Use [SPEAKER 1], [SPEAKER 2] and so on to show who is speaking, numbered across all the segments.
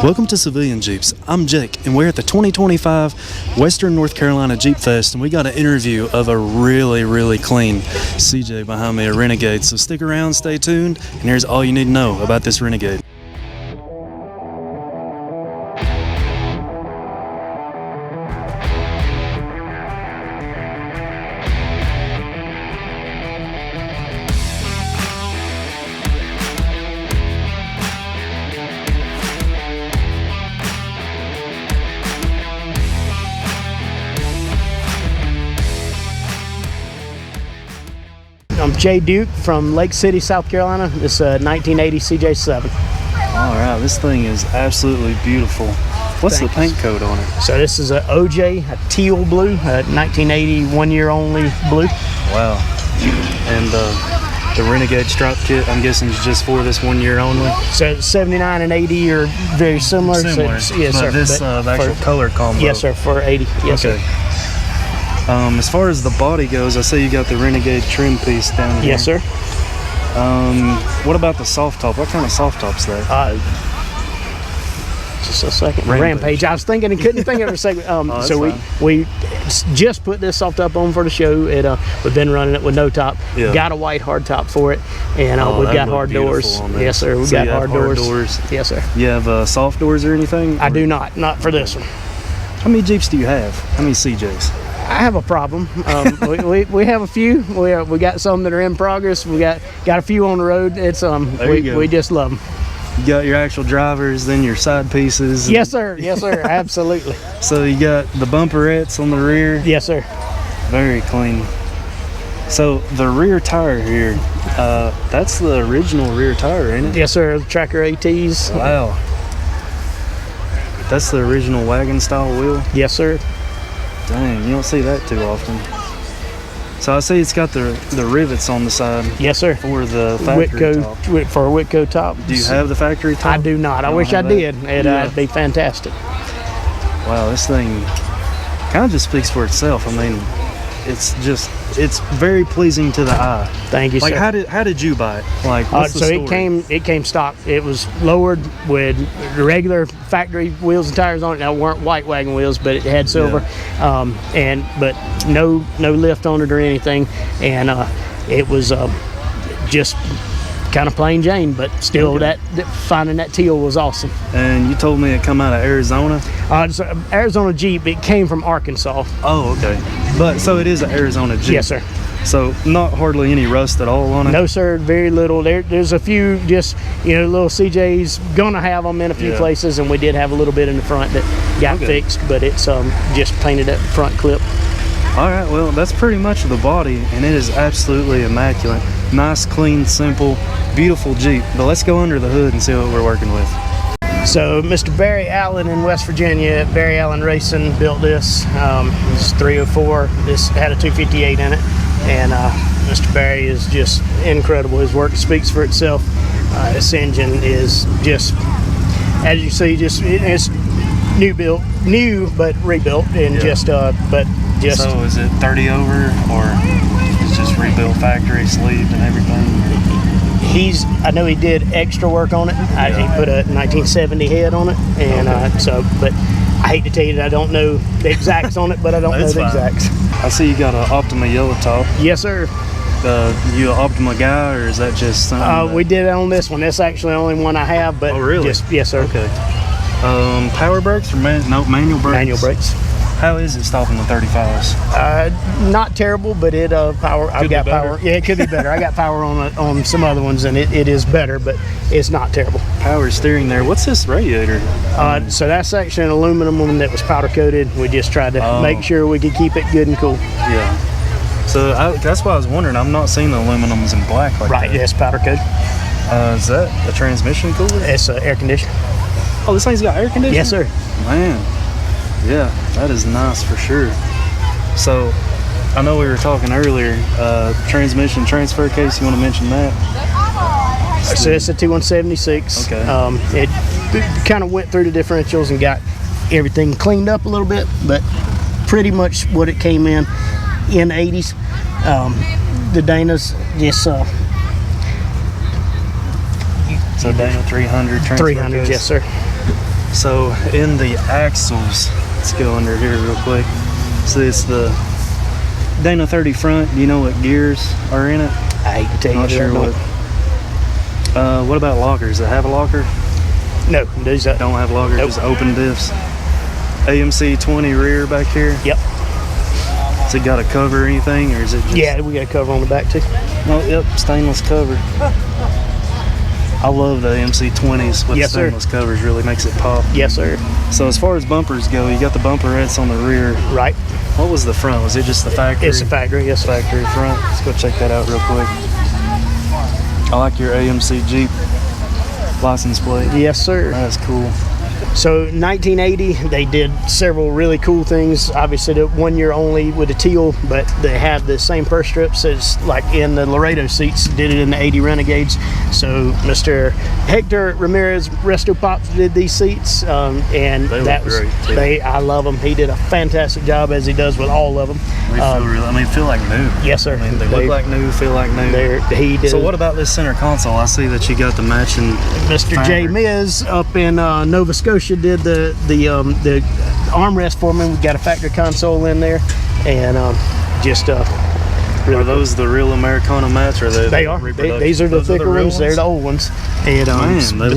[SPEAKER 1] Welcome to Civilian Jeeps. I'm Jake, and we're at the 2025 Western North Carolina Jeep Fest, and we got an interview of a really clean CJ behind me, a Renegade. So stick around, stay tuned, and here's all you need to know about this Renegade.
[SPEAKER 2] I'm Jay Duke from Lake City, South Carolina. This is a 1980 CJ7.
[SPEAKER 1] All right, this thing is absolutely beautiful. What's the paint code on it?
[SPEAKER 2] So this is a OJ, a teal blue, a 1980 1-year only blue.
[SPEAKER 1] Wow. And the Renegade stripe kit, I'm guessing, is just for this 1 year only?
[SPEAKER 2] So 79 and 80 are very similar.
[SPEAKER 1] Similar,
[SPEAKER 2] so, yes,
[SPEAKER 1] but
[SPEAKER 2] sir.
[SPEAKER 1] this the actual color combo.
[SPEAKER 2] Yes, sir, for 80. Yes,
[SPEAKER 1] okay.
[SPEAKER 2] sir.
[SPEAKER 1] As far as the body goes, I see you got the Renegade trim piece down here.
[SPEAKER 2] Yes, sir.
[SPEAKER 1] What about the soft top? What kind of soft top's that?
[SPEAKER 2] Just a second. Rampage. I was thinking and couldn't think of it a second. So we just put this soft top on for the show. We've been running it with no top.
[SPEAKER 1] Yeah.
[SPEAKER 2] Got a white hard top for it, and we've got hard doors. Yes, sir. We've got hard doors. Yes, sir.
[SPEAKER 1] You have soft doors or anything?
[SPEAKER 2] I do not. Not for this one.
[SPEAKER 1] How many Jeeps do you have? How many CJs?
[SPEAKER 2] I have a problem. We have a few. We got some that are in progress. We got a few on the road. It's we just love them.
[SPEAKER 1] You got your actual drivers, then your side pieces.
[SPEAKER 2] Yes, sir. Yes, sir. Absolutely.
[SPEAKER 1] So you got the bumperettes on the rear.
[SPEAKER 2] Yes, sir.
[SPEAKER 1] Very clean. So the rear tire here, that's the original rear tire, ain't it?
[SPEAKER 2] Yes, sir. Tracker ATs.
[SPEAKER 1] Wow. That's the original wagon style wheel?
[SPEAKER 2] Yes, sir.
[SPEAKER 1] Dang, you don't see that too often. So I see it's got the rivets on the side.
[SPEAKER 2] Yes, sir.
[SPEAKER 1] For the factory top.
[SPEAKER 2] For a Whitco top.
[SPEAKER 1] Do you have the factory top?
[SPEAKER 2] I do not. I wish I did. It'd be fantastic.
[SPEAKER 1] Wow, this thing kind of just speaks for itself. I mean, it's very pleasing to the eye.
[SPEAKER 2] Thank you,
[SPEAKER 1] like,
[SPEAKER 2] sir.
[SPEAKER 1] How did you buy it? Like, what's the story?
[SPEAKER 2] it came stock. It was lowered with regular factory wheels and tires on it. Now, weren't white wagon wheels, but it had silver, but no lift on it or anything, and it was just kind of plain Jane, but still finding that teal was awesome.
[SPEAKER 1] And you told me it come out of Arizona?
[SPEAKER 2] It's an Arizona Jeep. It came from Arkansas.
[SPEAKER 1] Oh, okay. But so it is an Arizona Jeep?
[SPEAKER 2] Yes, sir.
[SPEAKER 1] So not hardly any rust at all on it?
[SPEAKER 2] No, sir. Very little. There's a few just, little CJs gonna have them in a few places, and we did have a little bit in the front that got fixed, but it's just painted at the front clip.
[SPEAKER 1] All right, well, that's pretty much the body, and it is absolutely immaculate. Nice, clean, simple, beautiful Jeep. But let's go under the hood and see what we're working with.
[SPEAKER 2] So Mr. Barry Allen in West Virginia, Barry Allen Racing, built this. It's 304. This had a 258 in it, and Mr. Barry is just incredible. His work speaks for itself. This engine is just, as you see, it's new but rebuilt, and
[SPEAKER 1] So is it 30 over, or it's just rebuilt factory sleeved and everything?
[SPEAKER 2] I know he did extra work on it. He put a 1970 head on it, and but I hate to tell you that I don't know the exacts on it, but I don't know the exacts.
[SPEAKER 1] I see you got an Optima yellow top.
[SPEAKER 2] Yes, sir.
[SPEAKER 1] You an Optima guy, or is that just something?
[SPEAKER 2] We did it on this one. That's actually the only one I have. But
[SPEAKER 1] oh, really?
[SPEAKER 2] Yes, sir.
[SPEAKER 1] Okay. Power brakes or manual brakes?
[SPEAKER 2] Manual brakes.
[SPEAKER 1] How is it stopping the 35s?
[SPEAKER 2] Not terrible, but it power. I've got power. Yeah, it could be better. I got power on some other ones, and it is better, but it's not terrible.
[SPEAKER 1] Power steering there. What's this radiator?
[SPEAKER 2] So that's actually an aluminum one that was powder coated. We just tried to make sure we could keep it good and cool.
[SPEAKER 1] Yeah. So that's why I was wondering. I'm not seeing the aluminums in black like that.
[SPEAKER 2] Right. Yes, powder coated.
[SPEAKER 1] Is that a transmission cooler?
[SPEAKER 2] It's air conditioner.
[SPEAKER 1] Oh, this thing's got air conditioning?
[SPEAKER 2] Yes, sir.
[SPEAKER 1] Man. Yeah, that is nice for sure. So, I know we were talking earlier, transmission transfer case, you want to mention that?
[SPEAKER 2] So it's a T176.
[SPEAKER 1] Okay.
[SPEAKER 2] It kind of went through the differentials and got everything cleaned up a little bit, but pretty much what it came in the 80s. The Dana's just
[SPEAKER 1] So Dana 300 transfer
[SPEAKER 2] 300,
[SPEAKER 1] case.
[SPEAKER 2] yes, sir.
[SPEAKER 1] So in the axles, let's go under here real quick. So it's the Dana 30 front. Do you know what gears are in it?
[SPEAKER 2] I hate to tell you.
[SPEAKER 1] Not sure what. What about lockers? Does it have a locker?
[SPEAKER 2] No, these
[SPEAKER 1] Don't have lockers.
[SPEAKER 2] Nope.
[SPEAKER 1] Just open diffs. AMC 20 rear back here.
[SPEAKER 2] Yep.
[SPEAKER 1] Has it got a cover or anything, or is it just?
[SPEAKER 2] Yeah, we got a cover on the back too.
[SPEAKER 1] Oh, yep, stainless cover. I love the AMC 20s with
[SPEAKER 2] Yes, sir.
[SPEAKER 1] stainless covers. Really makes it pop.
[SPEAKER 2] Yes, sir.
[SPEAKER 1] So as far as bumpers go, you got the bumperettes on the rear.
[SPEAKER 2] Right.
[SPEAKER 1] What was the front? Was it just the factory?
[SPEAKER 2] It's a factory. Yes, sir.
[SPEAKER 1] Factory front. Let's go check that out real quick. I like your AMC Jeep license plate.
[SPEAKER 2] Yes, sir.
[SPEAKER 1] That's cool.
[SPEAKER 2] So 1980, they did several really cool things. Obviously, the 1 year only with the Teal, but they have the same purse strips as like in the Laredo seats. Did it in the 80 Renegades. So Mr. Hector Ramirez Resto Pops did these seats, and
[SPEAKER 1] They
[SPEAKER 2] that
[SPEAKER 1] look
[SPEAKER 2] was
[SPEAKER 1] great, too.
[SPEAKER 2] I love them. He did a fantastic job, as he does with all of them.
[SPEAKER 1] They feel like new.
[SPEAKER 2] Yes, sir.
[SPEAKER 1] I mean, they look like new, feel like new.
[SPEAKER 2] He did.
[SPEAKER 1] So what about this center console? I see that you got the matching.
[SPEAKER 2] Mr. J.
[SPEAKER 1] fabric.
[SPEAKER 2] Miz up in Nova Scotia did the armrest for me. We got a factory console in there, and
[SPEAKER 1] Are those the real Americana mats, or
[SPEAKER 2] they are. These are the
[SPEAKER 1] Those
[SPEAKER 2] thicker
[SPEAKER 1] real
[SPEAKER 2] ones. They're the old ones. And
[SPEAKER 1] Man,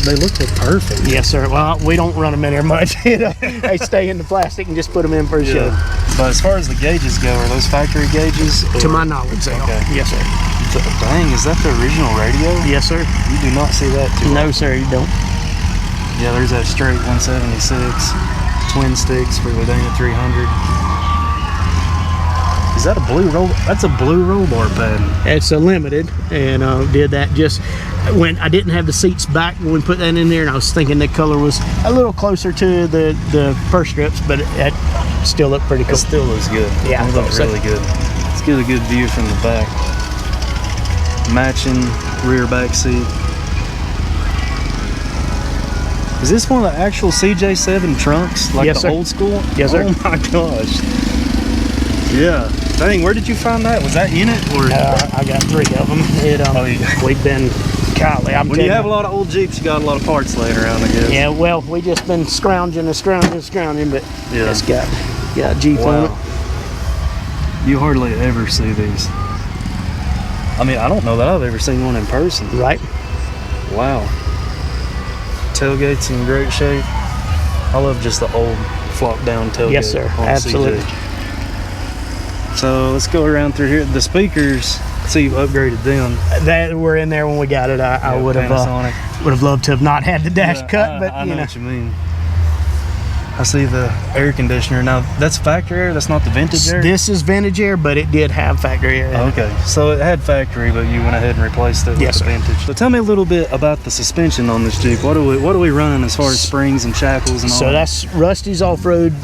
[SPEAKER 1] they look perfect.
[SPEAKER 2] yes, sir. Well, we don't run them in there much. They stay in the plastic and just put them in for a show.
[SPEAKER 1] But as far as the gauges go, are those factory gauges?
[SPEAKER 2] To my knowledge, they are.
[SPEAKER 1] Okay.
[SPEAKER 2] Yes, sir.
[SPEAKER 1] Dang, is that the original radio?
[SPEAKER 2] Yes, sir.
[SPEAKER 1] You do not see that too
[SPEAKER 2] No,
[SPEAKER 1] often.
[SPEAKER 2] sir, you don't.
[SPEAKER 1] Yeah, there's that straight 176 twin sticks for the Dana 300. Is that a blue roll? That's a blue roll bar pattern.
[SPEAKER 2] It's a limited, and did that just when I didn't have the seats back when we put that in there, and I was thinking the color was a little closer to the purse strips, but it still looked pretty cool.
[SPEAKER 1] It still looks good.
[SPEAKER 2] Yeah, I
[SPEAKER 1] it looks
[SPEAKER 2] thought so.
[SPEAKER 1] really good. Let's get a good view from the back. Matching rear back seat. Is this one of the actual CJ7 trunks, like
[SPEAKER 2] Yes,
[SPEAKER 1] the
[SPEAKER 2] sir.
[SPEAKER 1] old school?
[SPEAKER 2] Yes, sir.
[SPEAKER 1] Oh my gosh. Yeah. Dang, where did you find that? Was that in it, or?
[SPEAKER 2] I got 3 of them.
[SPEAKER 1] Yeah.
[SPEAKER 2] We've been, golly, I'm
[SPEAKER 1] When
[SPEAKER 2] telling
[SPEAKER 1] you have a lot of old Jeeps, you got a lot of parts laying around, I guess.
[SPEAKER 2] Yeah, well, we just been scrounging, but
[SPEAKER 1] Yeah.
[SPEAKER 2] it's got Jeep on it.
[SPEAKER 1] Wow. You hardly ever see these. I mean, I don't know that I've ever seen one in person.
[SPEAKER 2] Right?
[SPEAKER 1] Wow. Tailgate's in great shape. I love just the old flop down tailgate.
[SPEAKER 2] Yes, sir.
[SPEAKER 1] on
[SPEAKER 2] Absolutely.
[SPEAKER 1] CJ. So let's go around through here. The speakers, see, you upgraded them.
[SPEAKER 2] That were in there when we got it. I would
[SPEAKER 1] Panasonic.
[SPEAKER 2] have loved to have not had the dash
[SPEAKER 1] Yeah,
[SPEAKER 2] cut, but
[SPEAKER 1] I
[SPEAKER 2] you
[SPEAKER 1] know
[SPEAKER 2] know.
[SPEAKER 1] what you mean. I see the air conditioner. Now, that's factory air? That's not the vintage air?
[SPEAKER 2] This is vintage air, but it did have factory air. in it.
[SPEAKER 1] Okay, so it had factory, but you went ahead and replaced it with
[SPEAKER 2] Yes,
[SPEAKER 1] the
[SPEAKER 2] sir.
[SPEAKER 1] vintage. So tell me a little bit about the suspension on this Jeep. What are we running as far as springs and shackles and all
[SPEAKER 2] So
[SPEAKER 1] that?
[SPEAKER 2] that's Rusty's off-road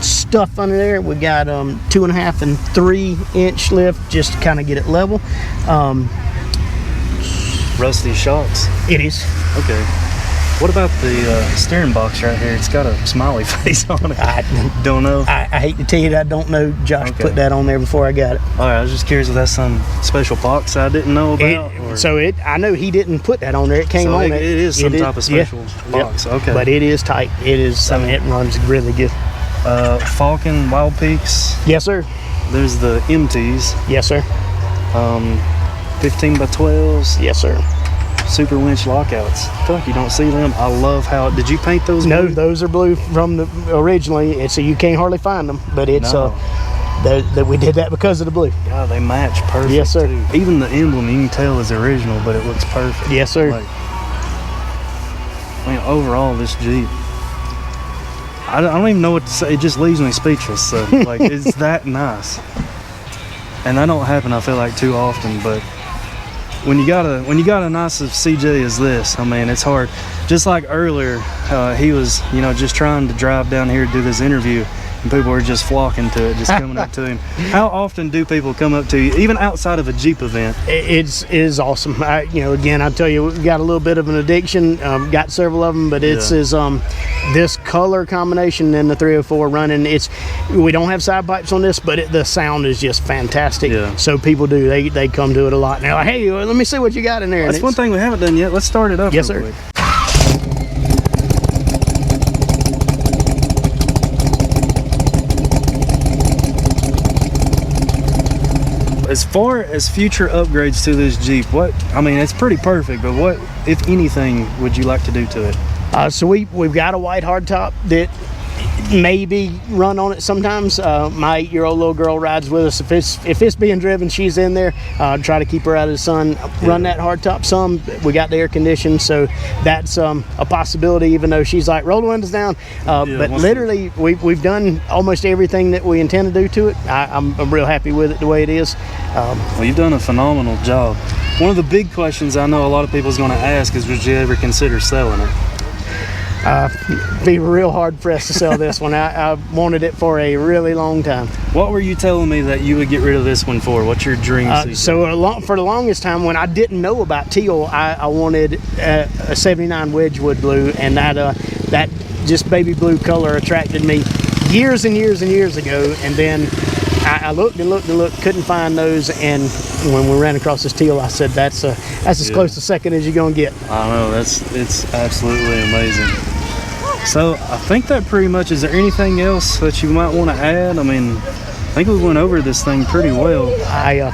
[SPEAKER 2] stuff under there. We got 2.5 and 3-inch lift just to kind of get it level.
[SPEAKER 1] Rusty shocks.
[SPEAKER 2] It is.
[SPEAKER 1] Okay. What about the steering box right here? It's got a smiley face on it.
[SPEAKER 2] I
[SPEAKER 1] Don't know.
[SPEAKER 2] I hate to tell you that I don't know. Josh
[SPEAKER 1] Okay.
[SPEAKER 2] put that on there before I got it.
[SPEAKER 1] All right, I was just curious if that's some special box I didn't know about. or-
[SPEAKER 2] I know he didn't put that on there. It came
[SPEAKER 1] So
[SPEAKER 2] on
[SPEAKER 1] it
[SPEAKER 2] it.
[SPEAKER 1] is some type of special box.
[SPEAKER 2] Yep.
[SPEAKER 1] Okay.
[SPEAKER 2] But it is tight. It is. I mean, it runs really good.
[SPEAKER 1] Falcon Wild Peaks.
[SPEAKER 2] Yes, sir.
[SPEAKER 1] There's the MTs.
[SPEAKER 2] Yes, sir.
[SPEAKER 1] 15 by 12s.
[SPEAKER 2] Yes, sir.
[SPEAKER 1] Super winch lockouts. I feel like you don't see them. I love how. Did you paint those?
[SPEAKER 2] No,
[SPEAKER 1] blue?
[SPEAKER 2] those are blue from the originally, and so you can't hardly find them. But it's
[SPEAKER 1] No.
[SPEAKER 2] that we did that because of the blue.
[SPEAKER 1] God, they match perfect.
[SPEAKER 2] Yes, sir.
[SPEAKER 1] Too. Even the emblem, you can tell is original, but it looks perfect.
[SPEAKER 2] Yes, sir.
[SPEAKER 1] Like, I mean, overall, this Jeep, I don't even know what to say. It just leaves me speechless. So, like, it's that nice, and that don't happen. I feel like too often, but. When you got a nice of CJ as this, I mean, it's hard. Just like earlier, he was, just trying to drive down here to do this interview, and people were just flocking to it, just coming up to him. How often do people come up to you, even outside of a Jeep event?
[SPEAKER 2] It is awesome. Again, I tell you, we've got a little bit of an addiction. Got several of them, but it's this color combination and the 304 running. We don't have side pipes on this, but the sound is just fantastic.
[SPEAKER 1] Yeah.
[SPEAKER 2] So people do. They come to it a lot. And they're like, hey, let me see what you got in there.
[SPEAKER 1] That's one thing we haven't done yet. Let's start it up.
[SPEAKER 2] Yes,
[SPEAKER 1] real
[SPEAKER 2] sir.
[SPEAKER 1] quick. as far as future upgrades to this Jeep, it's pretty perfect, but what, if anything, would you like to do to it?
[SPEAKER 2] So we've got a white hardtop that maybe run on it sometimes. My 8-year-old little girl rides with us. If it's being driven, she's in there. Try to keep her out of the sun. Run that hardtop some. We got the air conditioned, so that's a possibility. Even though she's like, roll the windows down. But literally, we've done almost everything that we intend to do to it. I'm real happy with it the way it is.
[SPEAKER 1] Well, you've done a phenomenal job. One of the big questions I know a lot of people's going to ask is, would you ever consider selling it?
[SPEAKER 2] Be real hard pressed to sell this one. I wanted it for a really long time.
[SPEAKER 1] What were you telling me that you would get rid of this one for? What's your dream?
[SPEAKER 2] For the longest time, when I didn't know about Teal, I wanted a 79 Wedgwood blue, and that just baby blue color attracted me years and years and years ago. And then I looked and looked and looked, couldn't find those, and when we ran across this Teal, I said, that's as close to second as you're gonna get.
[SPEAKER 1] I know, it's absolutely amazing. So I think that pretty much, is there anything else that you might want to add? I mean, I think we went over this thing pretty well.
[SPEAKER 2] I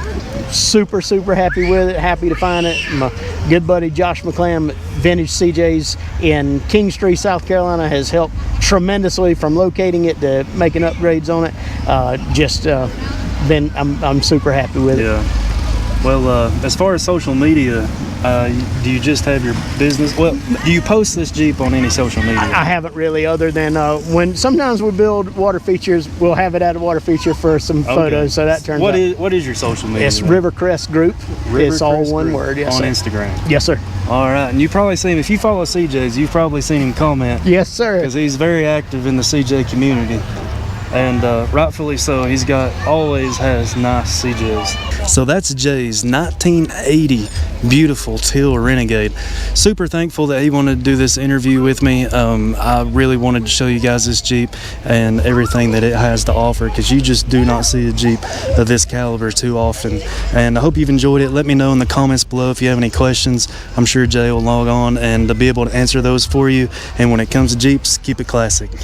[SPEAKER 2] super happy with it, happy to find it. My good buddy Josh McClam at Vintage CJs in Kingstree, South Carolina, has helped tremendously from locating it to making upgrades on it. I'm super happy with it.
[SPEAKER 1] Yeah. Well, as far as social media, do you just have your business? Well, do you post this Jeep on any social media?
[SPEAKER 2] I haven't really, other than when sometimes we build water features, we'll have it at a water feature for some photos. So that turns out.
[SPEAKER 1] What is your social media?
[SPEAKER 2] It's Rivercrest Group. It's all one word. Yes,
[SPEAKER 1] on
[SPEAKER 2] sir.
[SPEAKER 1] Instagram.
[SPEAKER 2] Yes, sir.
[SPEAKER 1] All right, and you probably seen him. If you follow CJ's, you've probably seen him comment.
[SPEAKER 2] Yes, sir.
[SPEAKER 1] Because he's very active in the CJ community. And rightfully so. He's always has nice CJs. So that's Jay's 1980 beautiful Teal Renegade. Super thankful that he wanted to do this interview with me. I really wanted to show you guys this Jeep and everything that it has to offer, because you just do not see a Jeep of this caliber too often. And I hope you've enjoyed it. Let me know in the comments below if you have any questions. I'm sure Jay will log on and be able to answer those for you. And when it comes to Jeeps, keep it classic.